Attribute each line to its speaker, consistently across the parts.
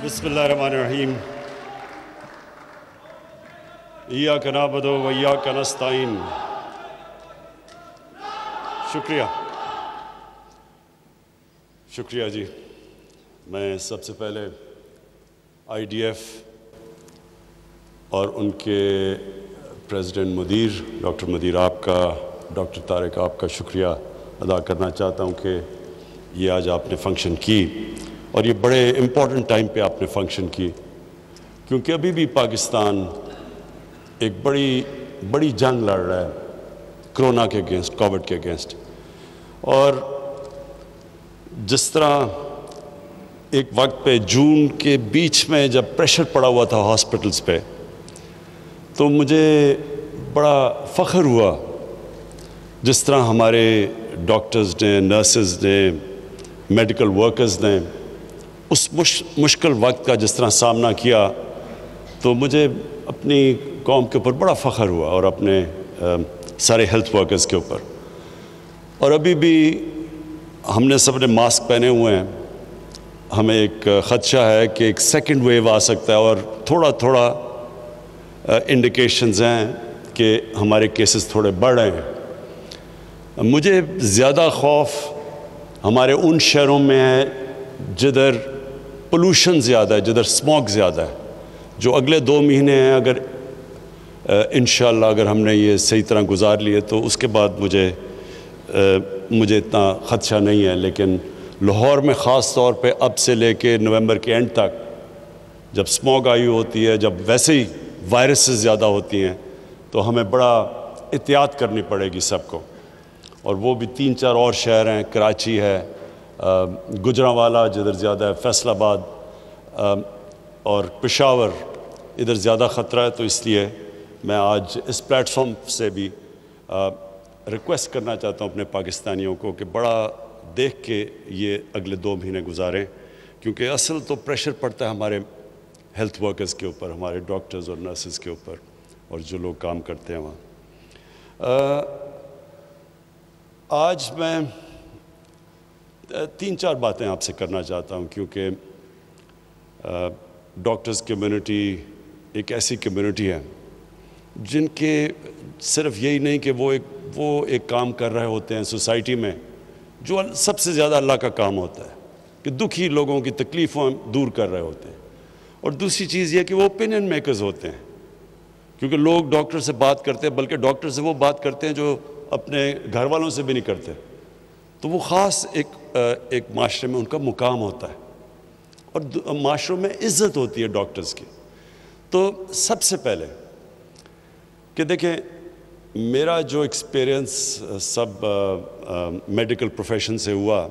Speaker 1: بسم اللہ الرحمن الرحیم ایاک نعبد و ایاک نستعین. شکریہ جی. میں سب سے پہلے آئی ڈی ایف اور ان کے پریزیڈنٹ مدیر ڈاکٹر مدیر آپ کا، ڈاکٹر طارق آپ کا شکریہ ادا کرنا چاہتا ہوں کہ یہ آج آپ نے فنکشن کی، اور یہ بڑے امپورٹنٹ ٹائم پہ آپ نے فنکشن کی، کیونکہ ابھی بھی پاکستان ایک بڑی جنگ لڑ رہا ہے کرونا کے اگینسٹ، کووڈ کے اگینسٹ. اور جس طرح ایک وقت پہ جون کے بیچ میں جب پریشر پڑا ہوا تھا ہاسپٹلز پہ، تو مجھے بڑا فخر ہوا جس طرح ہمارے ڈاکٹرز نے، نرسز نے، میڈیکل ورکرز نے اس مشکل وقت کا جس طرح سامنا کیا. تو مجھے اپنی قوم کے اوپر بڑا فخر ہوا اور اپنے سارے ہیلتھ ورکرز کے اوپر. اور ابھی بھی ہم نے سب نے ماسک پہنے ہوئے ہیں. ہمیں ایک خدشہ ہے کہ ایک سیکنڈ ویو آ سکتا ہے، اور تھوڑا انڈیکیشنز ہیں کہ ہمارے کیسز تھوڑے بڑھ رہے ہیں. مجھے زیادہ خوف ہمارے ان شہروں میں ہے جدھر پولوشن زیادہ ہے، جدھر اسموگ زیادہ ہے. جو اگلے 2 مہینے ہیں، اگر انشاءاللہ اگر ہم نے یہ صحیح طرح گزار لیے تو اس کے بعد مجھے اتنا خدشہ نہیں ہے. لیکن لاہور میں خاص طور پہ اب سے لے کے نومبر کے اینڈ تک، جب اسموگ آئی ہوتی ہے، جب ویسے ہی وائرسز زیادہ ہوتی ہیں، تو ہمیں بڑا احتیاط کرنی پڑے گی سب کو. اور وہ بھی 3-4 اور شہر ہیں، کراچی ہے، گجرانوالہ جدھر زیادہ ہے، فیصل آباد اور پشاور، ادھر زیادہ خطرہ ہے. تو اس لیے میں آج اس پلیٹ فارم سے بھی ریکویسٹ کرنا چاہتا ہوں اپنے پاکستانیوں کو کہ بڑا دیکھ کے یہ اگلے 2 مہینے گزاریں، کیونکہ اصل تو پریشر پڑتا ہے ہمارے ہیلتھ ورکرز کے اوپر، ہمارے ڈاکٹرز اور نرسز کے اوپر، اور جو لوگ کام کرتے ہیں وہاں. آج میں 3-4 باتیں آپ سے کرنا چاہتا ہوں، کیونکہ ڈاکٹرز کمیونٹی ایک ایسی کمیونٹی ہے جن کے صرف یہی نہیں کہ وہ ایک کام کر رہے ہوتے ہیں سوسائٹی میں، جو سب سے زیادہ اللہ کا کام ہوتا ہے کہ دکھی لوگوں کی تکلیفوں دور کر رہے ہوتے ہیں. اور دوسری چیز یہ کہ وہ اوپینین میکرز ہوتے ہیں، کیونکہ لوگ ڈاکٹر سے بات کرتے ہیں، بلکہ ڈاکٹر سے وہ بات کرتے ہیں جو اپنے گھر والوں سے بھی نہیں کرتے. تو وہ خاص ایک معاشرے میں ان کا مقام ہوتا ہے، اور معاشروں میں عزت ہوتی ہے ڈاکٹرز کی. تو سب سے پہلے کہ دیکھیں، میرا جو ایکسپیرینس سب میڈیکل پروفیشن سے ہوا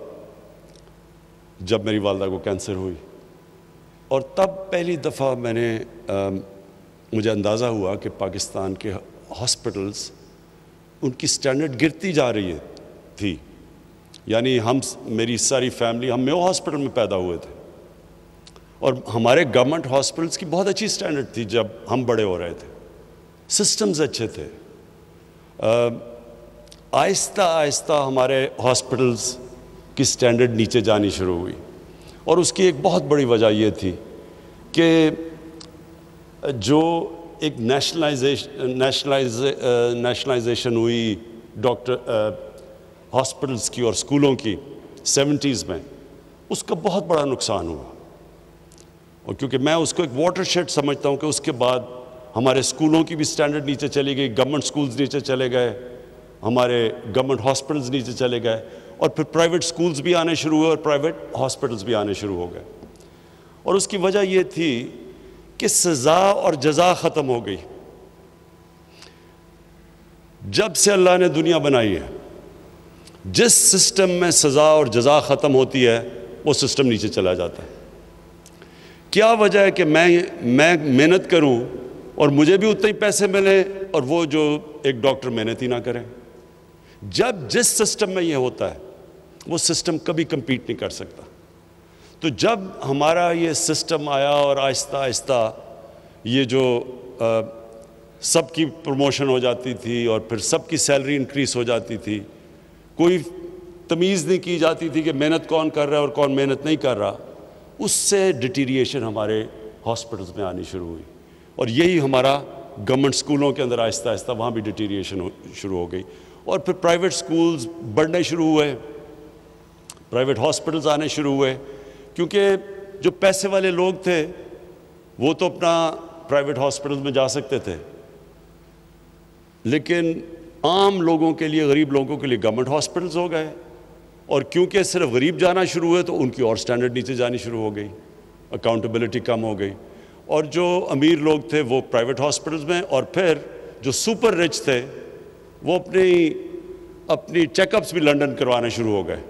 Speaker 1: جب میری والدہ کو کینسر ہوئی، اور تب پہلی دفعہ مجھے اندازہ ہوا کہ پاکستان کے ہاسپٹلز ان کی سٹینڈرڈ گرتی جا رہی تھی. یعنی میری ساری فیملی ہم میو ہاسپٹل میں پیدا ہوئے تھے، اور ہمارے گورنمنٹ ہاسپٹلز کی بہت اچھی سٹینڈرڈ تھی جب ہم بڑے ہو رہے تھے، سسٹمز اچھے تھے. آہستہ آہستہ ہمارے ہاسپٹلز کی سٹینڈرڈ نیچے جانی شروع ہوئی، اور اس کی ایک بہت بڑی وجہ یہ تھی کہ جو ایک نیشنلائزیشن ہوئی ڈاکٹر ہاسپٹلز کی اور اسکولوں کی 70s میں، اس کا بہت بڑا نقصان ہوا. اور کیونکہ میں اس کو ایک واٹر شیڈ سمجھتا ہوں کہ اس کے بعد ہمارے اسکولوں کی بھی سٹینڈرڈ نیچے چلی گئی، گورنمنٹ اسکولز نیچے چلے گئے، ہمارے گورنمنٹ ہاسپٹلز نیچے چلے گئے، اور پھر پرائیویٹ اسکولز بھی آنے شروع ہوئے اور پرائیویٹ ہاسپٹلز بھی آنے شروع ہو گئے. اور اس کی وجہ یہ تھی کہ سزا اور جزا ختم ہو گئی. جب سے اللہ نے دنیا بنائی ہے، جس سسٹم میں سزا اور جزا ختم ہوتی ہے وہ سسٹم نیچے چلا جاتا ہے. کیا وجہ ہے کہ میں محنت کروں اور مجھے بھی اتنے ہی پیسے ملیں، اور وہ جو ایک ڈاکٹر محنت ہی نہ کریں؟ جس سسٹم میں یہ ہوتا ہے وہ سسٹم کبھی کمپیٹ نہیں کر سکتا. تو جب ہمارا یہ سسٹم آیا اور آہستہ آہستہ یہ جو سب کی پروموشن ہو جاتی تھی اور پھر سب کی سیلری انکریز ہو جاتی تھی، کوئی تمیز نہیں کی جاتی تھی کہ محنت کون کر رہا ہے اور کون محنت نہیں کر رہا، اس سے ڈیٹیریشن ہمارے ہاسپٹلز میں آنی شروع ہوئی، اور یہی ہمارا گورنمنٹ اسکولوں کے اندر آہستہ آہستہ وہاں بھی ڈیٹیریشن شروع ہو گئی، اور پھر پرائیویٹ اسکولز بڑھنے شروع ہوئے، پرائیویٹ ہاسپٹلز آنے شروع ہوئے، کیونکہ جو پیسے والے لوگ تھے وہ تو اپنا پرائیویٹ ہاسپٹلز میں جا سکتے تھے، لیکن عام لوگوں کے لیے، غریب لوگوں کے لیے گورنمنٹ ہاسپٹلز ہو گئے، اور کیونکہ صرف غریب جانا شروع ہوئے تو ان کی اور سٹینڈرڈ نیچے جانی شروع ہو گئی، اکاؤنٹیبلٹی کم ہو گئی، اور جو امیر لوگ تھے وہ پرائیویٹ ہاسپٹلز میں، اور پھر جو سپر رچ تھے وہ اپنی چیک اپس بھی لنڈن کروانے شروع ہو گئے۔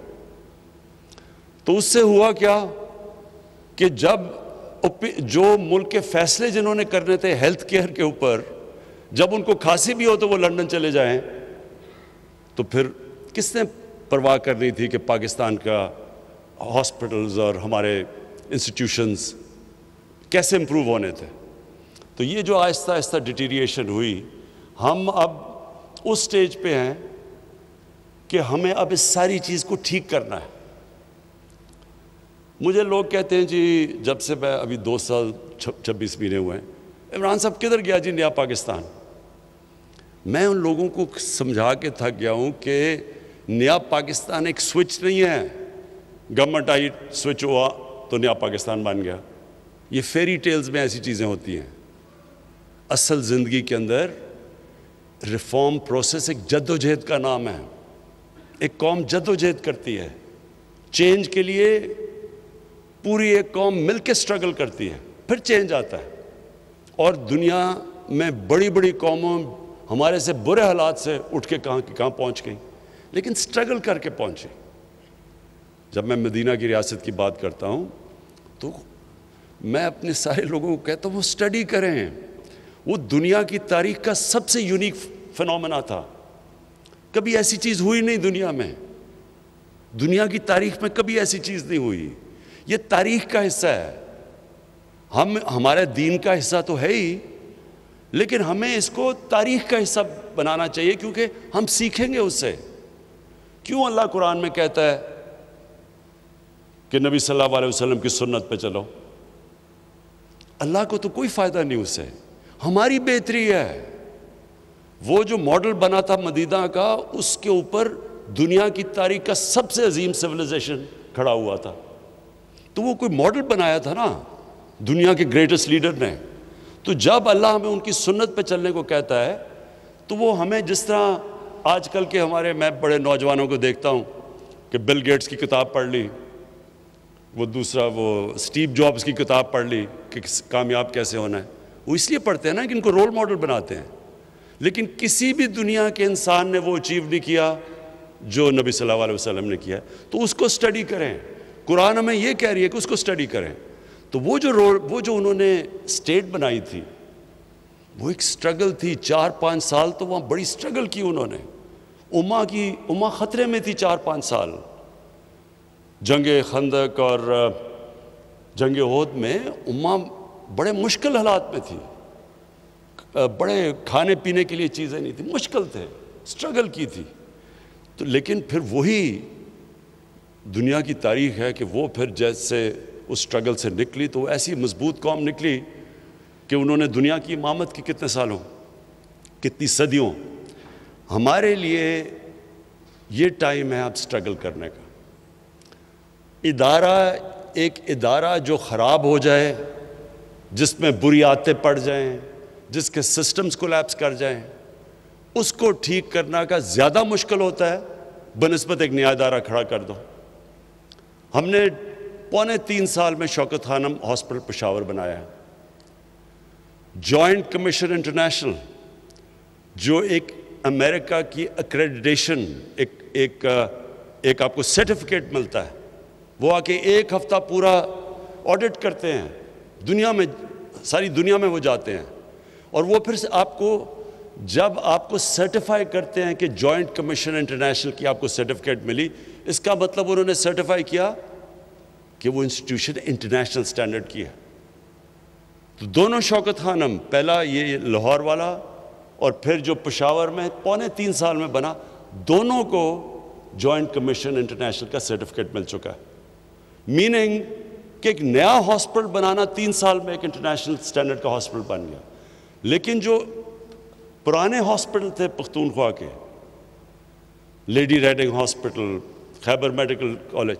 Speaker 1: تو اس سے ہوا کیا کہ جب جو ملک کے فیصلے جنہوں نے کرنے تھے ہیلتھ کیئر کے اوپر، جب ان کو کھانسی بھی ہو تو وہ لندن چلے جائیں، تو پھر کس نے پرواہ کرنی تھی کہ پاکستان کا ہاسپٹلز اور ہمارے انسٹیٹیوشنز کیسے امپروو ہونے تھے؟ تو یہ جو آہستہ آہستہ ڈیٹیریشن ہوئی، ہم اب اس سٹیج پہ ہیں کہ ہمیں اب اس ساری چیز کو ٹھیک کرنا ہے۔ مجھے لوگ کہتے ہیں جی جب سے میں ابھی 2 سال 26 مہینے ہوئے ہیں، عمران صاحب کدھر گیا جی نیا پاکستان؟ میں ان لوگوں کو سمجھا کے تھک گیا ہوں کہ نیا پاکستان ایک سوئچ نہیں ہے، گورنمنٹ آئی سوئچ ہوا تو نیا پاکستان بن گیا۔ یہ فیری ٹیلز میں ایسی چیزیں ہوتی ہیں۔ اصل زندگی کے اندر ریفارم پروسیس ایک جد و جہد کا نام ہے۔ ایک قوم جد و جہد کرتی ہے چینج کے لیے، پوری ایک قوم مل کے سٹرگل کرتی ہے، پھر چینج آتا ہے۔ اور دنیا میں بڑی بڑی قوموں ہمارے سے برے حالات سے اٹھ کے کہاں پہنچ گئی، لیکن سٹرگل کر کے پہنچی۔ جب میں مدینہ کی ریاست کی بات کرتا ہوں تو میں اپنے سارے لوگوں کو کہتا ہوں وہ سٹڈی کریں، وہ دنیا کی تاریخ کا سب سے یونیک فنومنا تھا۔ کبھی ایسی چیز ہوئی نہیں دنیا میں، دنیا کی تاریخ میں کبھی ایسی چیز نہیں ہوئی۔ یہ تاریخ کا حصہ ہے، ہمارے دین کا حصہ تو ہے ہی، لیکن ہمیں اس کو تاریخ کا حصہ بنانا چاہیے، کیونکہ ہم سیکھیں گے اس سے۔ کیوں اللہ قرآن میں کہتا ہے کہ نبی صلی اللہ علیہ وسلم کی سنت پہ چلو؟ اللہ کو تو کوئی فائدہ نہیں اس سے، ہماری بہتری ہے۔ وہ جو ماڈل بنا تھا مدینہ کا، اس کے اوپر دنیا کی تاریخ کا سب سے عظیم سویلائزیشن کھڑا ہوا تھا، تو وہ کوئی ماڈل بنایا تھا نا دنیا کے گریٹسٹ لیڈر نے۔ تو جب اللہ ہمیں ان کی سنت پہ چلنے کو کہتا ہے تو وہ ہمیں، جس طرح آج کل کے میں بڑے نوجوانوں کو دیکھتا ہوں کہ بل گیٹس کی کتاب پڑھ لی، وہ دوسرا وہ اسٹیو جابس کی کتاب پڑھ لی کہ کامیاب کیسے ہونا ہے، وہ اس لیے پڑھتے ہیں نا کہ ان کو رول ماڈل بناتے ہیں، لیکن کسی بھی دنیا کے انسان نے وہ اچیو نہیں کیا جو نبی صلی اللہ علیہ وسلم نے کیا۔ تو اس کو سٹڈی کریں، قرآن ہمیں یہ کہہ رہی ہے کہ اس کو سٹڈی کریں۔ تو وہ جو انہوں نے اسٹیٹ بنائی تھی، وہ ایک سٹرگل تھی، 4-5 سال تو وہاں بڑی سٹرگل کی انہوں نے۔ امہ خطرے میں تھی 4-5 سال۔ جنگ خندق اور جنگ احد میں امہ بڑے مشکل حالات میں تھی، بڑے کھانے پینے کے لیے چیزیں نہیں تھیں، مشکل تھے، سٹرگل کی تھی۔ تو لیکن پھر وہی دنیا کی تاریخ ہے کہ وہ پھر جیسے اس سٹرگل سے نکلی تو وہ ایسی مضبوط قوم نکلی کہ انہوں نے دنیا کی امامت کی کتنے سالوں، کتنی صدیوں۔ ہمارے لیے یہ ٹائم ہے اب سٹرگل کرنے کا۔ ایک ادارہ جو خراب ہو جائے، جس میں بری عادتیں پڑ جائیں، جس کے سسٹمز کولیپس کر جائیں، اس کو ٹھیک کرنا کا زیادہ مشکل ہوتا ہے بنسبت ایک نیا ادارہ کھڑا کر دو۔ ہم نے 3.25 سال میں شوکت خانم ہاسپٹل پشاور بنایا ہے۔ جوائنٹ کمیشن انٹرنیشنل، جو ایک امریکہ کی اکریڈیٹیشن، ایک آپ کو سرٹیفکیٹ ملتا ہے، وہ آ کے 1 ہفتہ پورا آڈٹ کرتے ہیں، دنیا میں، ساری دنیا میں وہ جاتے ہیں، اور وہ پھر سے جب آپ کو سرٹیفائی کرتے ہیں کہ جوائنٹ کمیشن انٹرنیشنل کی آپ کو سرٹیفکیٹ ملی، اس کا مطلب انہوں نے سرٹیفائی کیا کہ وہ انسٹیٹیوشن انٹرنیشنل سٹینڈرڈ کی ہے۔ تو دونوں شوکت خانم، پہلا یہ لاہور والا اور پھر جو پشاور میں 3.25 سال میں بنا، دونوں کو جوائنٹ کمیشن انٹرنیشنل کا سرٹیفکیٹ مل چکا ہے۔ میننگ کہ ایک نیا ہاسپٹل بنانا 3 سال میں ایک انٹرنیشنل سٹینڈرڈ کا ہاسپٹل بن گیا، لیکن جو پرانے ہاسپٹل تھے پختونخوا کے، لیڈی ریڈنگ ہاسپٹل، خیبر میڈیکل کالج،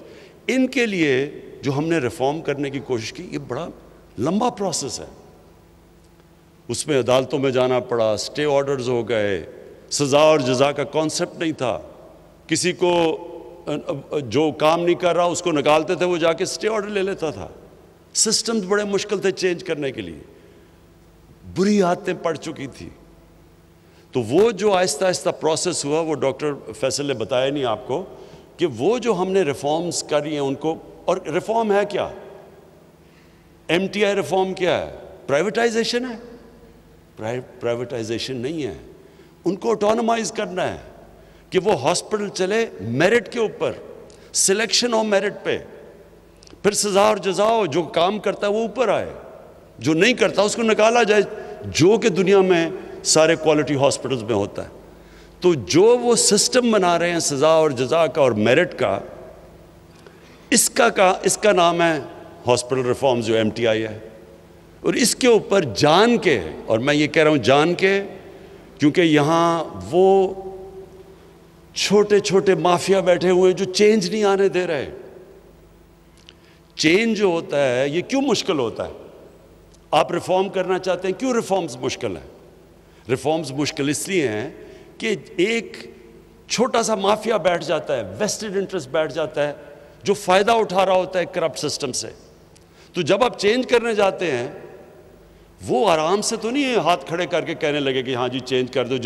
Speaker 1: ان کے لیے جو ہم نے ریفارم کرنے کی کوشش کی، یہ بڑا لمبا پروسیس ہے. اس میں عدالتوں میں جانا پڑا، سٹے آرڈرز ہو گئے، سزا اور جزا کا کانسیپٹ نہیں تھا، کسی کو جو کام نہیں کر رہا اس کو نکالتے تھے، وہ جا کے سٹے آرڈر لے لیتا تھا. سسٹمز بڑے مشکل تھے چینج کرنے کے لیے، بری عادتیں پڑ چکی تھی. تو وہ جو آہستہ آہستہ پروسیس ہوا، وہ ڈاکٹر فیصل نے بتایا نہیں آپ کو کہ وہ جو ہم نے ریفارمز کری ہیں ان کو، اور ریفارم ہے کیا؟ ایم ٹی آئی ریفارم کیا ہے؟ پرائیویٹائزیشن ہے؟ پرائیویٹائزیشن نہیں ہے، ان کو آٹونومائز کرنا ہے کہ وہ ہاسپٹل چلے میرٹ کے اوپر، سلیکشن ہو میرٹ پہ، پھر سزا اور جزا ہو، جو کام کرتا ہے وہ اوپر آئے، جو نہیں کرتا اس کو نکالا جائے، جو کہ دنیا میں سارے کوالٹی ہاسپٹلز میں ہوتا ہے. تو جو وہ سسٹم بنا رہے ہیں سزا اور جزا کا اور میرٹ کا، اس کا نام ہے ہاسپٹل ریفارمز، جو ایم ٹی آئی ہے. اور اس کے اوپر جان کے، اور میں یہ کہہ رہا ہوں جان کے، کیونکہ یہاں وہ چھوٹے چھوٹے مافیا بیٹھے ہوئے جو چینج نہیں آنے دے رہے. چینج جو ہوتا ہے یہ کیوں مشکل ہوتا ہے؟ آپ ریفارم کرنا چاہتے ہیں، کیوں ریفارمز مشکل ہیں؟ ریفارمز مشکل اس لیے ہیں کہ ایک چھوٹا سا مافیا بیٹھ جاتا ہے، ویسٹڈ انٹرسٹ بیٹھ جاتا ہے، جو فائدہ اٹھا رہا ہوتا ہے کرپٹ سسٹم سے. تو جب آپ چینج کرنے جاتے ہیں، وہ آرام سے تو نہیں ہاتھ کھڑے کر کے کہنے لگے کہ ہاں جی چینج کر دو،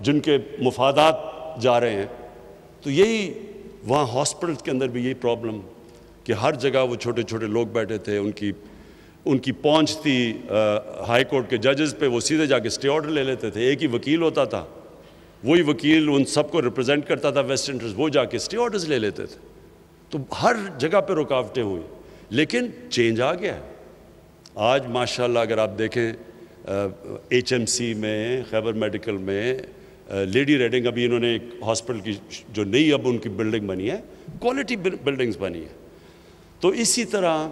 Speaker 1: جن کے مفادات جا رہے ہیں. تو یہی وہاں ہاسپٹل کے اندر بھی یہی پرابلم کہ ہر جگہ وہ چھوٹے چھوٹے لوگ بیٹھے تھے، ان کی پہنچ تھی ہائی کورٹ کے ججز پہ، وہ سیدھے جا کے سٹے آرڈر لے لیتے تھے. ایک ہی وکیل ہوتا تھا، وہی وکیل ان سب کو ریپرزینٹ کرتا تھا ویسٹ انٹرسٹ، وہ جا کے سٹے آرڈرز لے لیتے تھے. تو ہر جگہ پہ رکاوٹیں ہوئی، لیکن چینج آ گیا ہے. آج ماشاءاللہ اگر آپ دیکھیں ایچ ایم سی میں، خیبر میڈیکل میں، لیڈی ریڈنگ، ابھی انہوں نے ایک ہاسپٹل کی جو نئی اب ان کی بلڈنگ بنی ہے، کوالٹی بلڈنگز بنی ہے. تو اسی طرح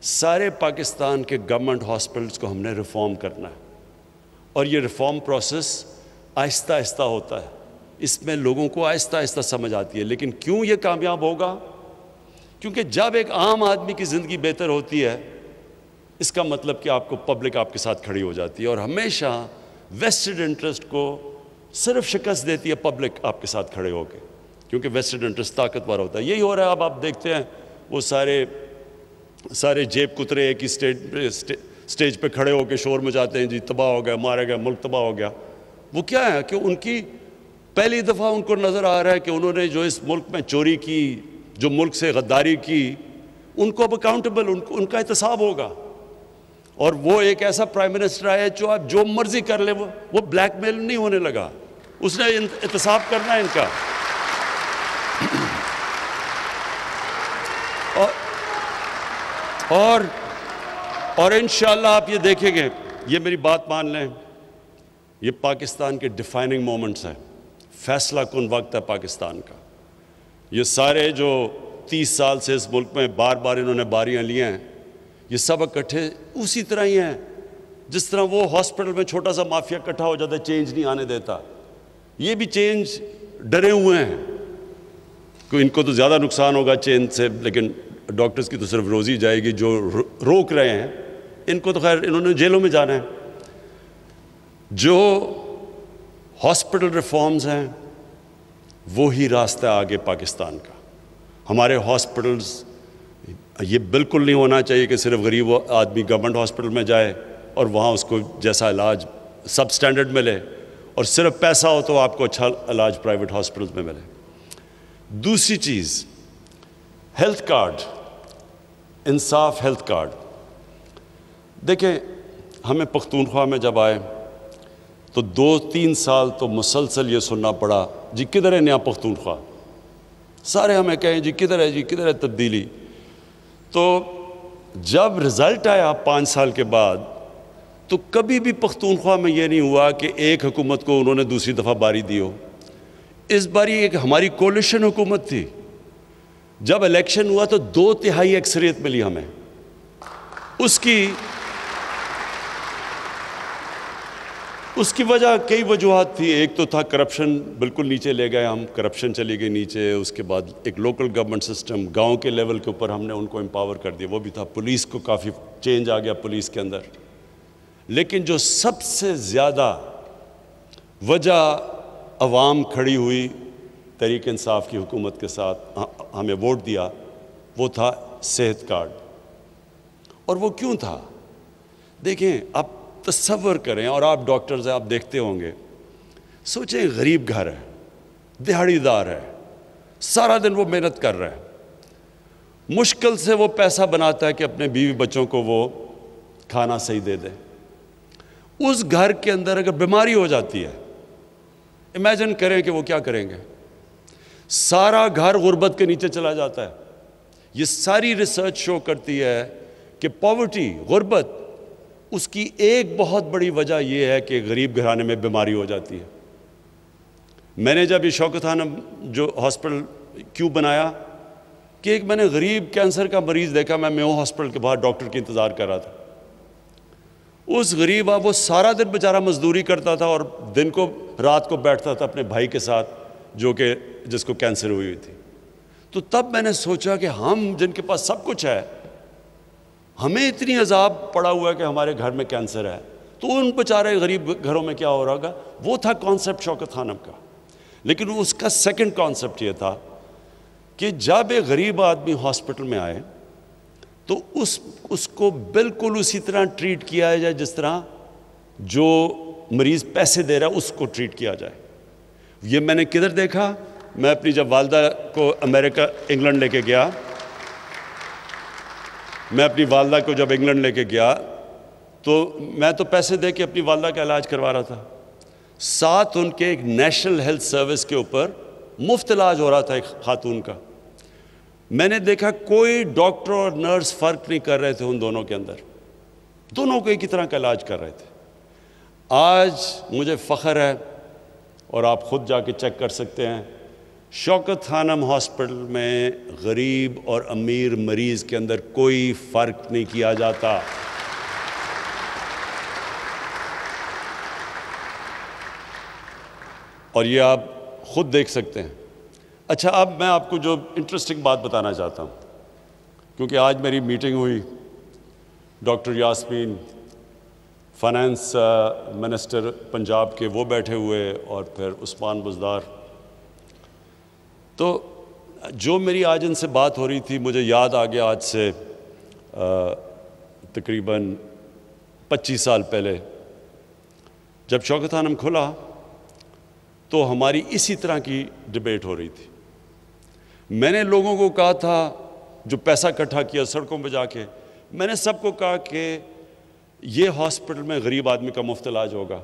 Speaker 1: سارے پاکستان کے گورنمنٹ ہاسپٹلس کو ہم نے ریفارم کرنا ہے، اور یہ ریفارم پروسیس آہستہ آہستہ ہوتا ہے. اس میں لوگوں کو آہستہ آہستہ سمجھ آتی ہے. لیکن کیوں یہ کامیاب ہوگا؟ کیونکہ جب ایک عام آدمی کی زندگی بہتر ہوتی ہے، اس کا مطلب کہ آپ کو پبلک آپ کے ساتھ کھڑی ہو جاتی ہے، اور ہمیشہ ویسٹڈ انٹرسٹ کو صرف شکست دیتی ہے پبلک آپ کے ساتھ کھڑے ہو کے، کیونکہ ویسٹڈ انٹرسٹ طاقتور ہوتا ہے. یہی ہو رہا ہے. اب آپ دیکھتے ہیں وہ سارے جیب کترے ایک ہی سٹیج پہ کھڑے ہو کے شور مچاتے ہیں، جی تباہ ہو گیا، مارے گئے، ملک تباہ ہو گیا. وہ کیا ہے کہ ان کی پہلی دفعہ ان کو نظر آ رہا ہے کہ انہوں نے جو اس ملک میں چوری کی، جو ملک سے غداری کی، ان کو اب اکاؤنٹیبل، ان کا احتساب ہوگا. اور وہ ایک ایسا پرائم منسٹر آیا جو آپ جو مرضی کر لیں، وہ بلیک میل نہیں ہونے لگا، اس نے احتساب کرنا ہے ان کا. اور انشاءاللہ آپ یہ دیکھیں گے، یہ میری بات مان لیں، یہ پاکستان کے ڈیفائننگ مومنٹس ہیں، فیصلہ کن وقت ہے پاکستان کا. یہ سارے جو 30 سال سے اس ملک میں بار بار انہوں نے باریاں لی ہیں، یہ سب اکٹھے اسی طرح ہی ہیں جس طرح وہ ہاسپٹل میں چھوٹا سا مافیا اکٹھا ہو جاتا ہے، چینج نہیں آنے دیتا. یہ بھی چینج ڈرے ہوئے ہیں کہ ان کو تو زیادہ نقصان ہوگا چینج سے، لیکن ڈاکٹرز کی تو صرف روزی جائے گی. جو روک رہے ہیں ان کو تو خیر انہوں نے جیلوں میں جانا ہے. جو ہاسپٹل ریفارمز ہیں وہی راستہ آگے پاکستان کا. ہمارے ہاسپٹلز، یہ بالکل نہیں ہونا چاہیے کہ صرف غریب آدمی گورنمنٹ ہاسپٹل میں جائے اور وہاں اس کو جیسا علاج سب سٹینڈرڈ ملے، اور صرف پیسہ ہو تو آپ کو اچھا علاج پرائیویٹ ہاسپٹلز میں ملے. دوسری چیز، ہیلتھ کارڈ، انصاف ہیلتھ کارڈ. دیکھیں، ہمیں پختونخوا میں جب آئے تو 2-3 سال تو مسلسل یہ سننا پڑا، جی کدھر ہے نیا پختونخوا؟ سارے ہمیں کہیں جی کدھر ہے، جی کدھر ہے تبدیلی. تو جب رزلٹ آیا 5 سال کے بعد، تو کبھی بھی پختونخوا میں یہ نہیں ہوا کہ ایک حکومت کو انہوں نے دوسری دفعہ باری دی ہو. اس باری ایک ہماری کولیشن حکومت تھی جب الیکشن ہوا تو 2/3 اکثریت ملی ہمیں. اس کی وجہ کئی وجوہات تھی. ایک تو تھا کرپشن، بالکل نیچے لے گئے ہم، کرپشن چلی گئی نیچے. اس کے بعد ایک لوکل گورنمنٹ سسٹم، گاؤں کے لیول کے اوپر ہم نے ان کو امپاور کر دیا، وہ بھی تھا. پولیس کو کافی چینج آ گیا پولیس کے اندر. لیکن جو سب سے زیادہ وجہ عوام کھڑی ہوئی تحریک انصاف کی حکومت کے ساتھ، ہمیں ووٹ دیا، وہ تھا صحت کارڈ. اور وہ کیوں تھا؟ دیکھیں، آپ تصور کریں، اور آپ ڈاکٹرز ہیں، آپ دیکھتے ہوں گے. سوچیں، غریب گھر ہے، دہاڑی دار ہے، سارا دن وہ محنت کر رہا ہے، مشکل سے وہ پیسہ بناتا ہے کہ اپنے بیوی بچوں کو وہ کھانا صحیح دے دے. اس گھر کے اندر اگر بیماری ہو جاتی ہے، امیجن کریں کہ وہ کیا کریں گے. سارا گھر غربت کے نیچے چلا جاتا ہے. یہ ساری ریسرچ شو کرتی ہے کہ پاورٹی، غربت، اس کی ایک بہت بڑی وجہ یہ ہے کہ غریب گھرانے میں بیماری ہو جاتی ہے. میں نے جب یہ شوکت خانم جو ہاسپٹل کیوں بنایا کہ ایک میں نے غریب کینسر کا مریض دیکھا. میں میو ہاسپٹل کے باہر ڈاکٹر کی انتظار کر رہا تھا. اس غریب وہ سارا دن بیچارہ مزدوری کرتا تھا اور دن کو رات کو بیٹھتا تھا اپنے بھائی کے ساتھ جس کو کینسر ہوئی تھی. تو تب میں نے سوچا کہ ہم جن کے پاس سب کچھ ہے، ہمیں اتنی عذاب پڑا ہوا ہے کہ ہمارے گھر میں کینسر ہے، تو ان بیچارے غریب گھروں میں کیا ہو رہا ہوگا. وہ تھا کانسیپٹ شوکت خانم کا. لیکن اس کا سیکنڈ کانسیپٹ یہ تھا کہ جب ایک غریب آدمی ہاسپٹل میں آئے تو اس کو بالکل اسی طرح ٹریٹ کیا جائے جس طرح جو مریض پیسے دے رہا ہے اس کو ٹریٹ کیا جائے. یہ میں نے کدھر دیکھا؟ میں اپنی جب والدہ کو امریکہ انگلینڈ لے کے گیا، میں اپنی والدہ کو جب انگلینڈ لے کے گیا تو میں تو پیسے دے کے اپنی والدہ کا علاج کروا رہا تھا. ساتھ ان کے ایک نیشنل ہیلتھ سروس کے اوپر مفت علاج ہو رہا تھا ایک خاتون کا. میں نے دیکھا کوئی ڈاکٹر اور نرس فرق نہیں کر رہے تھے ان دونوں کے اندر، دونوں کو ایک ہی طرح کا علاج کر رہے تھے. آج مجھے فخر ہے، اور آپ خود جا کے چیک کر سکتے ہیں، شوکت خانم ہاسپٹل میں غریب اور امیر مریض کے اندر کوئی فرق نہیں کیا جاتا. اور یہ آپ خود دیکھ سکتے ہیں. اچھا، اب میں آپ کو جو انٹرسٹنگ بات بتانا چاہتا ہوں، کیونکہ آج میری میٹنگ ہوئی، doctor Yasmin finance minister Punjab کے وہ بیٹھے ہوئے، اور پھر عثمان بزدار. تو جو میری آج ان سے بات ہو رہی تھی، مجھے یاد آ گیا آج سے تقریباً 25 سال پہلے جب شوکت خانم کھلا تو ہماری اسی طرح کی ڈیبیٹ ہو رہی تھی. میں نے لوگوں کو کہا تھا، جو پیسہ اکٹھا کیا سڑکوں پہ جا کے، میں نے سب کو کہا کہ یہ ہاسپٹل میں غریب آدمی کا مفت علاج ہوگا.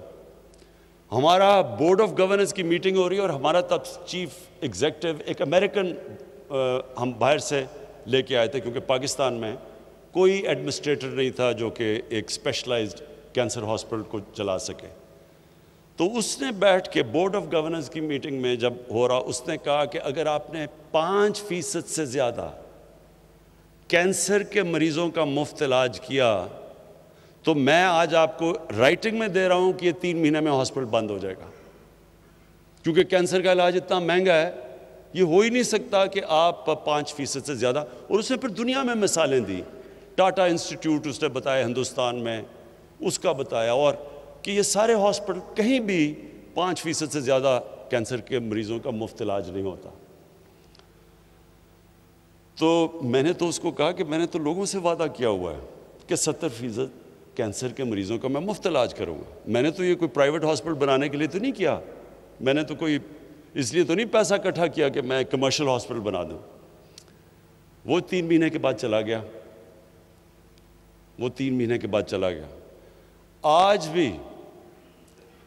Speaker 1: ہمارا بورڈ آف گورننس کی میٹنگ ہو رہی ہے، اور ہمارا تب چیف ایگزیکٹو ایک امریکن ہم باہر سے لے کے آئے تھے، کیونکہ پاکستان میں کوئی ایڈمنسٹریٹر نہیں تھا جو کہ ایک اسپیشلائزڈ کینسر ہاسپٹل کو چلا سکے. تو اس نے بیٹھ کے بورڈ آف گورننس کی میٹنگ میں جب ہو رہا، اس نے کہا کہ اگر آپ نے 5% سے زیادہ کینسر کے مریضوں کا مفت علاج کیا تو میں آج آپ کو رائٹنگ میں دے رہا ہوں کہ یہ 3 مہینے میں ہاسپٹل بند ہو جائے گا. کیونکہ کینسر کا علاج اتنا مہنگا ہے، یہ ہو ہی نہیں سکتا کہ آپ 5% سے زیادہ. اور اس نے پھر دنیا میں مثالیں دی. ٹاٹا انسٹیٹیوٹ اس نے بتایا ہندوستان میں، اس کا بتایا، اور کہ یہ سارے ہاسپٹل کہیں بھی 5% سے زیادہ کینسر کے مریضوں کا مفت علاج نہیں ہوتا. تو میں نے تو اس کو کہا کہ میں نے تو لوگوں سے وعدہ کیا ہوا ہے کہ 70% کینسر کے مریضوں کا میں مفت علاج کروں گا. میں نے تو یہ کوئی پرائیویٹ ہاسپٹل بنانے کے لیے تو نہیں کیا، میں نے تو کوئی اس لیے تو نہیں پیسہ اکٹھا کیا کہ میں کمرشل ہاسپٹل بنا دوں. وہ 3 مہینے کے بعد چلا گیا، وہ 3 مہینے کے بعد چلا گیا. آج بھی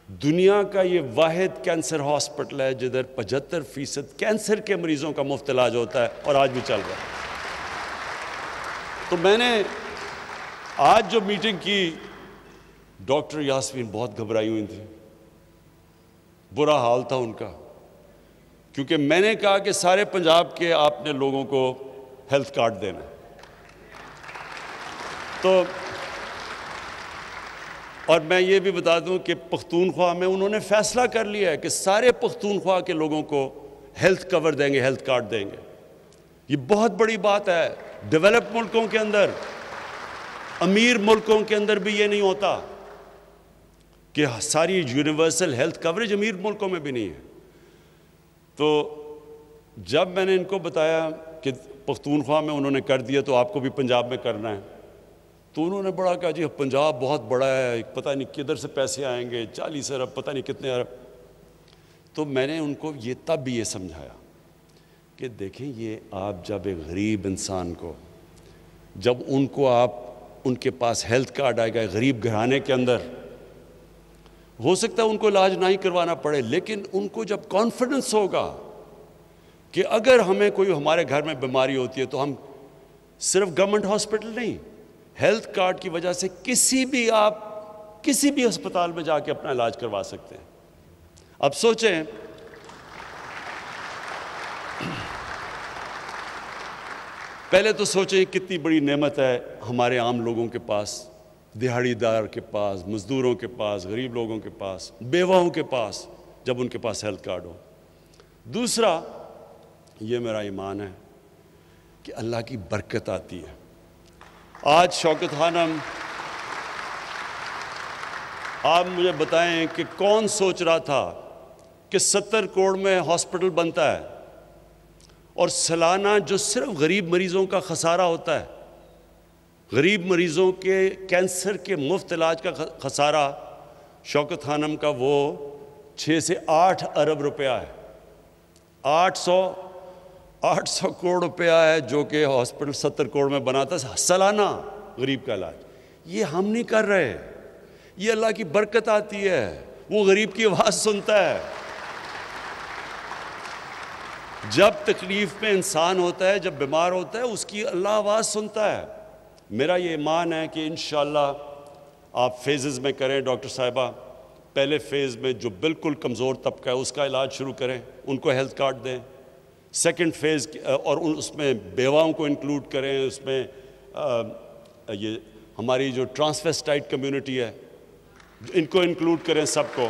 Speaker 1: دنیا کا یہ واحد کینسر ہاسپٹل ہے جدھر 75% کینسر کے مریضوں کا مفت علاج ہوتا ہے، اور آج بھی چل رہا ہے. تو میں نے آج جو میٹنگ کی، ڈاکٹر یاسمین بہت گھبرائی ہوئی تھی، برا حال تھا ان کا. کیونکہ میں نے کہا کہ سارے پنجاب کے آپ نے لوگوں کو ہیلتھ کارڈ دینا ہے. تو اور میں یہ بھی بتا دوں کہ پختونخوا میں انہوں نے فیصلہ کر لیا ہے کہ سارے پختونخوا کے لوگوں کو ہیلتھ کور دیں گے، ہیلتھ کارڈ دیں گے. یہ بہت بڑی بات ہے. ڈیولپ ملکوں کے اندر، امیر ملکوں کے اندر بھی یہ نہیں ہوتا کہ ساری یونیورسل ہیلتھ کوریج امیر ملکوں میں بھی نہیں ہے. تو جب میں نے ان کو بتایا کہ پختونخوا میں انہوں نے کر دیا تو آپ کو بھی پنجاب میں کرنا ہے، تو انہوں نے بڑا کہا جی پنجاب بہت بڑا ہے، پتہ نہیں کدھر سے پیسے آئیں گے، 40 ارب پتہ نہیں کتنے ارب. تو میں نے ان کو یہ تب بھی یہ سمجھایا کہ دیکھیں یہ آپ جب ایک غریب انسان کو، جب ان کو ان کے پاس ہیلتھ کارڈ آئے گا غریب گھرانے کے اندر، ہو سکتا ہے ان کو علاج نہ ہی کروانا پڑے، لیکن ان کو جب کانفیڈنس ہوگا کہ اگر ہمیں کوئی ہمارے گھر میں بیماری ہوتی ہے تو ہم صرف گورنمنٹ ہاسپٹل نہیں، ہیلتھ کارڈ کی وجہ سے کسی بھی ہسپتال میں جا کے اپنا علاج کروا سکتے ہیں. اب سوچیں پہلے تو سوچیں کتنی بڑی نعمت ہے ہمارے عام لوگوں کے پاس، دہاڑی دار کے پاس، مزدوروں کے پاس، غریب لوگوں کے پاس، بیواؤں کے پاس، جب ان کے پاس ہیلتھ کارڈ ہو. دوسرا یہ میرا ایمان ہے کہ اللہ کی برکت آتی ہے. آج شوکت خانم آپ مجھے بتائیں کہ کون سوچ رہا تھا کہ 70 کروڑ میں ہاسپٹل بنتا ہے اور سالانہ جو صرف غریب مریضوں کا خسارہ ہوتا ہے، غریب مریضوں کے کینسر کے مفت علاج کا خسارہ شوکت خانم کا وہ 6 سے 8 ارب روپیہ ہے. 800 کروڑ روپیہ ہے جو کہ ہاسپٹل 70 کروڑ میں بناتا ہے سالانہ غریب کا علاج. یہ ہم نہیں کر رہے، یہ اللہ کی برکت آتی ہے. وہ غریب کی آواز سنتا ہے. جب تکلیف میں انسان ہوتا ہے، جب بیمار ہوتا ہے، اس کی اللہ آواز سنتا ہے. میرا یہ ایمان ہے کہ انشاءاللہ آپ فیزز میں کریں. ڈاکٹر صاحبہ پہلے فیز میں جو بالکل کمزور طبقہ ہے اس کا علاج شروع کریں، ان کو ہیلتھ کارڈ دیں. سیکنڈ فیز اور اس میں بیواؤں کو انکلوڈ کریں، اس میں یہ ہماری جو ٹرانسویسٹائٹ کمیونٹی ہے ان کو انکلوڈ کریں، سب کو،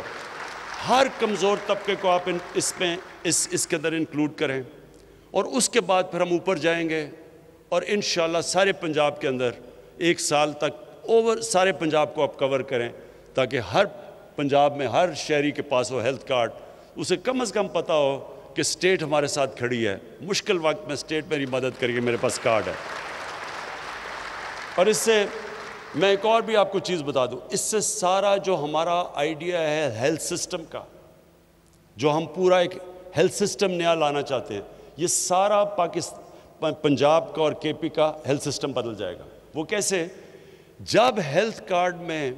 Speaker 1: ہر کمزور طبقے کو آپ اس کے اندر انکلوڈ کریں. اور اس کے بعد پھر ہم اوپر جائیں گے اور انشاءاللہ سارے پنجاب کے اندر 1 سال تک سارے پنجاب کو آپ کور کریں، تاکہ ہر پنجاب میں ہر شہری کے پاس ہو ہیلتھ کارڈ. اسے کم از کم پتہ ہو کہ اسٹیٹ ہمارے ساتھ کھڑی ہے، مشکل وقت میں اسٹیٹ میری مدد کرے گی، میرے پاس کارڈ ہے. اور اس سے میں ایک اور بھی آپ کو چیز بتا دوں، اس سے سارا جو ہمارا آئیڈیا ہے ہیلتھ سسٹم کا، جو ہم پورا ایک ہیلتھ سسٹم نیا لانا چاہتے ہیں، یہ سارا پنجاب کا اور کے پی کا ہیلتھ سسٹم بدل جائے گا. وہ کیسے؟ جب ہیلتھ کارڈ میں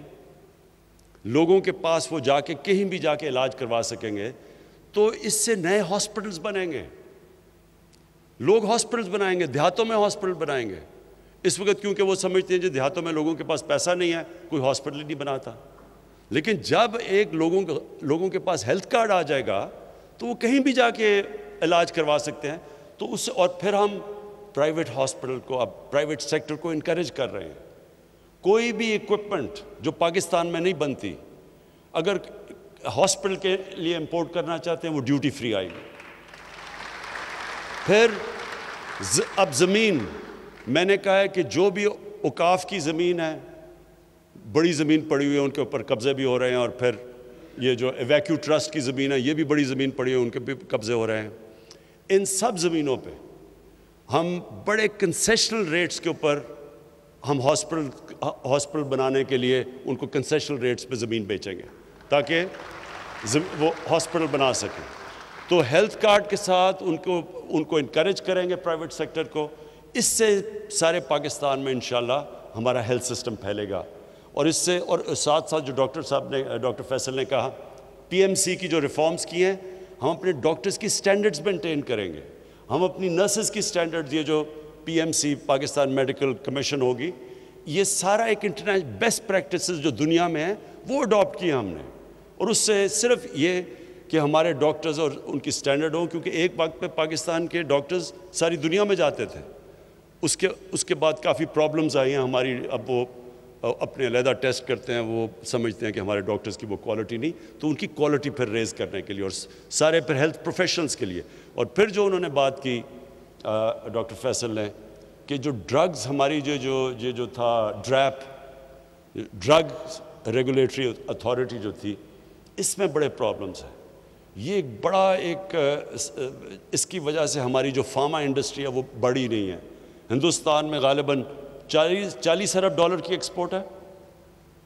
Speaker 1: لوگوں کے پاس وہ جا کے کہیں بھی جا کے علاج کروا سکیں گے تو اس سے نئے ہاسپٹلز بنیں گے، لوگ ہاسپٹلز بنائیں گے، دیہاتوں میں ہاسپٹل بنائیں گے. اس وقت کیونکہ وہ سمجھتے ہیں جو دیہاتوں میں لوگوں کے پاس پیسہ نہیں ہے کوئی ہاسپٹل نہیں بناتا، لیکن جب ایک لوگوں کے پاس ہیلتھ کارڈ آ جائے گا تو وہ کہیں بھی جا کے علاج کروا سکتے ہیں. تو اس سے اور پھر ہم پرائیویٹ ہاسپٹل کو، اب پرائیویٹ سیکٹر کو انکریج کر رہے ہیں. کوئی بھی ایکوپمنٹ جو پاکستان میں نہیں بنتی، اگر ہاسپٹل کے لیے امپورٹ کرنا چاہتے ہیں وہ ڈیوٹی فری آئے گی. پھر اب زمین، میں نے کہا ہے کہ جو بھی اوقاف کی زمین ہے، بڑی زمین پڑی ہوئی ہے، ان کے اوپر قبضے بھی ہو رہے ہیں. اور پھر یہ جو ایویکیو ٹرسٹ کی زمین ہے، یہ بھی بڑی زمین پڑی ہوئی ہے، ان کے بھی قبضے ہو رہے ہیں. ان سب زمینوں پہ ہم بڑے کنسیشنل ریٹس کے اوپر ہم ہاسپٹل بنانے کے لیے ان کو کنسیشنل ریٹس پہ زمین بیچیں گے تاکہ وہ ہاسپٹل بنا سکیں. تو ہیلتھ کارڈ کے ساتھ ان کو انکریج کریں گے پرائیویٹ سیکٹر کو. اس سے سارے پاکستان میں انشاءاللہ ہمارا ہیلتھ سسٹم پھیلے گا. اور اس سے اور ساتھ جو ڈاکٹر فیصل نے کہا، پی ایم سی کی جو ریفارمز کی ہیں، ہم اپنے ڈاکٹرز کی سٹینڈرڈز مینٹین کریں گے. ہم اپنی نرسز کی سٹینڈرڈز، یہ جو P M C Pakistan medical commission ہوگی، یہ سارا ایک انٹرنیشنل بیسٹ پریکٹسز جو دنیا میں ہیں وہ اڈاپٹ کی ہم نے. اور اس سے صرف یہ کہ ہمارے ڈاکٹرز اور ان کی سٹینڈرڈ ہوں، کیونکہ ایک وقت پہ پاکستان کے ڈاکٹرز ساری دنیا میں جاتے تھے. اس کے بعد کافی پرابلمز آئی ہیں ہماری. اب وہ اپنے علیحدہ ٹیسٹ کرتے ہیں، وہ سمجھتے ہیں کہ ہمارے ڈاکٹرز کی وہ کوالٹی نہیں، تو ان کی کوالٹی پھر ریز کرنے کے لیے اور سارے پھر ہیلتھ پروفیشنلز کے لیے. اور پھر جو انہوں نے بات کی ڈاکٹر فیصل نے کہ جو ڈرگز ہماری جو تھا ڈرگ ریگولیٹری اتھارٹی جو تھی، اس میں بڑے پرابلمز ہیں. یہ ایک بڑا اس کی وجہ سے ہماری جو فارما انڈسٹری ہے وہ بڑی نہیں ہے. ہندوستان میں غالباً 40 ارب ڈالر کی ایکسپورٹ ہے.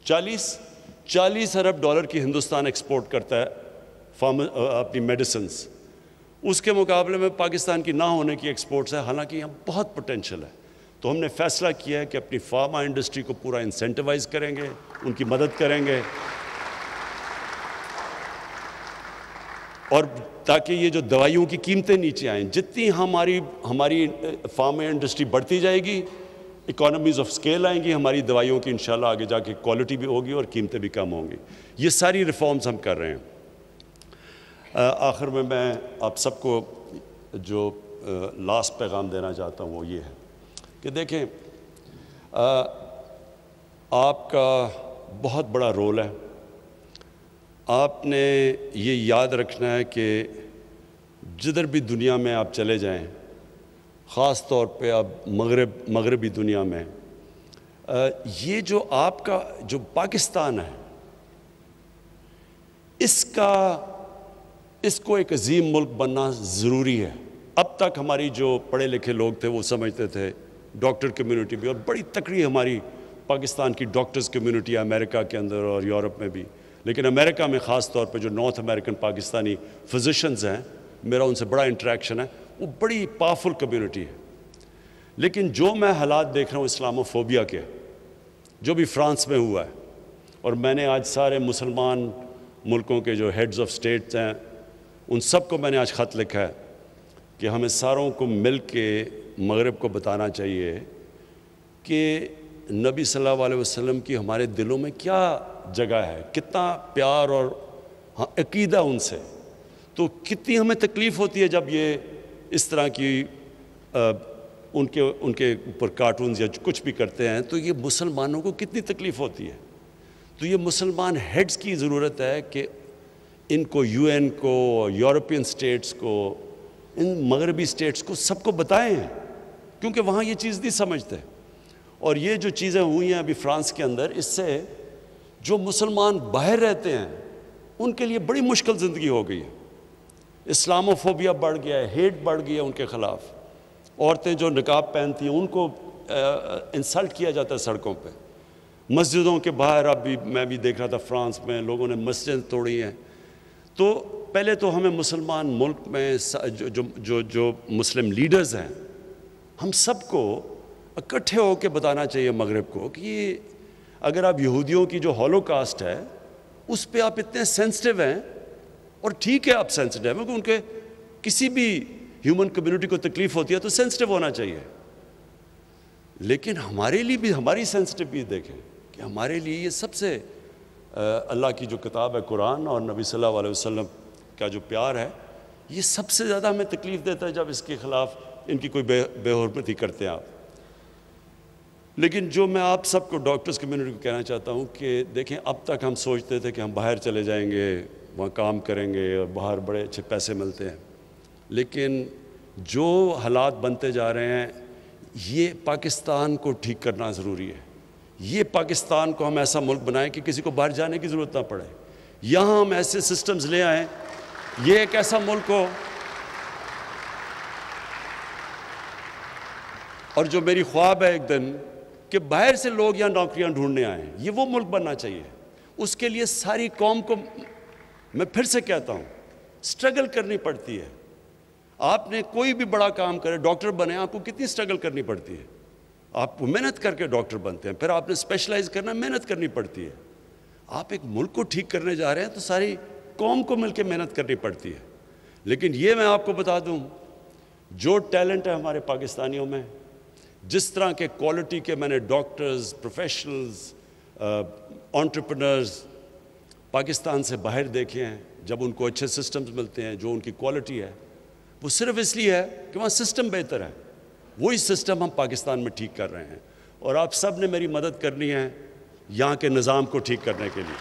Speaker 1: 40 ارب ڈالر کی ہندوستان ایکسپورٹ کرتا ہے اپنی میڈیسنز. اس کے مقابلے میں پاکستان کی نہ ہونے کی ایکسپورٹس ہے، حالانکہ یہاں بہت پوٹینشل ہے. تو ہم نے فیصلہ کیا ہے کہ اپنی فارما انڈسٹری کو پورا انسینٹیوائز کریں گے، ان کی مدد کریں گے، اور تاکہ یہ جو دوائیوں کی قیمتیں نیچے آئیں. جتنی ہماری فارما انڈسٹری بڑھتی جائے گی، اکانومیز آف سکیل آئیں گی ہماری دوائیوں کی، انشاءاللہ آگے جا کے کوالٹی بھی ہوگی اور قیمتیں بھی کم ہوں گی. یہ ساری ریفارمز ہم کر رہے ہیں. آخر میں آپ سب کو جو لاسٹ پیغام دینا چاہتا ہوں وہ یہ ہے کہ دیکھیں، آپ کا بہت بڑا رول ہے. آپ نے یہ یاد رکھنا ہے کہ جدھر بھی دنیا میں آپ چلے جائیں، خاص طور پہ اب مغربی دنیا میں، یہ جو آپ کا جو پاکستان ہے، اس کو ایک عظیم ملک بننا ضروری ہے. اب تک ہماری جو پڑھے لکھے لوگ تھے وہ سمجھتے تھے، ڈاکٹر کمیونٹی بھی، اور بڑی تکڑی ہماری پاکستان کی ڈاکٹرز کمیونٹی ہے امریکہ کے اندر اور یورپ میں بھی، لیکن امریکہ میں خاص طور پہ جو نارتھ امریکن پاکستانی فزیشنز ہیں، میرا ان سے بڑا انٹریکشن ہے، وہ بڑی پاورفل کمیونٹی ہے. لیکن جو میں حالات دیکھ رہا ہوں اسلاموفوبیا کے، جو بھی فرانس میں ہوا ہے، اور میں نے آج سارے مسلمان ملکوں کے جو ہیڈز آف سٹیٹس ہیں ان سب کو میں نے آج خط لکھا ہے کہ ہمیں ساروں کو مل کے مغرب کو بتانا چاہیے کہ نبی صلی اللہ علیہ وسلم کی ہمارے دلوں میں کیا جگہ ہے، کتنا پیار اور عقیدہ ان سے. تو کتنی ہمیں تکلیف ہوتی ہے جب یہ اس طرح کی ان کے اوپر کارٹونز یا کچھ بھی کرتے ہیں، تو یہ مسلمانوں کو کتنی تکلیف ہوتی ہے. تو یہ مسلمان ہیڈز کی ضرورت ہے کہ ان کو یو این کو، یورپین سٹیٹس کو، ان مغربی سٹیٹس کو سب کو بتائیں، کیونکہ وہاں یہ چیز نہیں سمجھتے. اور یہ جو چیزیں ہوئی ہیں ابھی فرانس کے اندر، اس سے جو مسلمان باہر رہتے ہیں ان کے لیے بڑی مشکل زندگی ہو گئی ہے. اسلاموفوبیا بڑھ گیا ہے، ہیٹ بڑھ گئی ہے ان کے خلاف. عورتیں جو نقاب پہنتی ہیں ان کو انسلٹ کیا جاتا ہے سڑکوں پہ. مسجدوں کے باہر اب بھی میں بھی دیکھ رہا تھا فرانس میں لوگوں نے مسجد توڑی ہیں. تو پہلے تو ہمیں مسلمان ملک میں جو مسلم لیڈرز ہیں، ہم سب کو اکٹھے ہو کے بتانا چاہیے مغرب کو کہ یہ اگر آپ یہودیوں کی جو ہولو کاسٹ ہے اس پہ آپ اتنے سینسٹیو ہیں، اور ٹھیک ہے آپ سینسٹیو ہیں، کیونکہ ان کے کسی بھی ہیومن کمیونٹی کو تکلیف ہوتی ہے تو سینسٹیو ہونا چاہیے. لیکن ہمارے لیے بھی ہماری سینسٹیو بھی دیکھیں کہ ہمارے لیے یہ سب سے اللہ کی جو کتاب ہے قرآن اور نبی صلی اللہ علیہ وسلم کا جو پیار ہے، یہ سب سے زیادہ ہمیں تکلیف دیتا ہے جب اس کے خلاف ان کی کوئی بے حرمتی کرتے ہیں آپ. لیکن جو میں آپ سب کو ڈاکٹرز کمیونٹی کو کہنا چاہتا ہوں کہ دیکھیں، اب تک ہم سوچتے تھے کہ ہم باہر چلے جائیں گے، وہاں کام کریں گے اور باہر بڑے اچھے پیسے ملتے ہیں. لیکن جو حالات بنتے جا رہے ہیں، یہ پاکستان کو ٹھیک کرنا ضروری ہے. یہ پاکستان کو ہم ایسا ملک بنائیں کہ کسی کو باہر جانے کی ضرورت نہ پڑے. یہاں ہم ایسے سسٹمز لے آئیں، یہ ایک ایسا ملک ہو. اور جو میری خواب ہے ایک دن کہ باہر سے لوگ یہاں نوکریاں ڈھونڈنے آئیں، یہ وہ ملک بننا چاہیے. اس کے لیے ساری قوم کو، میں پھر سے کہتا ہوں، سٹرگل کرنی پڑتی ہے. آپ نے کوئی بھی بڑا کام کرے، ڈاکٹر بنے، آپ کو کتنی سٹرگل کرنی پڑتی ہے. آپ محنت کر کے ڈاکٹر بنتے ہیں، پھر آپ نے اسپیشلائز کرنا، محنت کرنی پڑتی ہے. آپ ایک ملک کو ٹھیک کرنے جا رہے ہیں تو ساری قوم کو مل کے محنت کرنی پڑتی ہے. لیکن یہ میں آپ کو بتا دوں، جو ٹیلنٹ ہے ہمارے پاکستانیوں میں، جس طرح کے کوالٹی کے میں نے ڈاکٹرز، پروفیشنلز، انٹرپرنرز پاکستان سے باہر دیکھے ہیں، جب ان کو اچھے سسٹمز ملتے ہیں جو ان کی کوالٹی ہے وہ صرف اس لیے ہے کہ وہاں سسٹم بہتر ہے. وہی سسٹم ہم پاکستان میں ٹھیک کر رہے ہیں اور آپ سب نے میری مدد کرنی ہے یہاں کے نظام کو ٹھیک کرنے کے لیے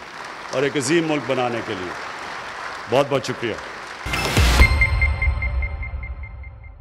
Speaker 1: اور ایک عظیم ملک بنانے کے لیے. بہت بہت شکریہ.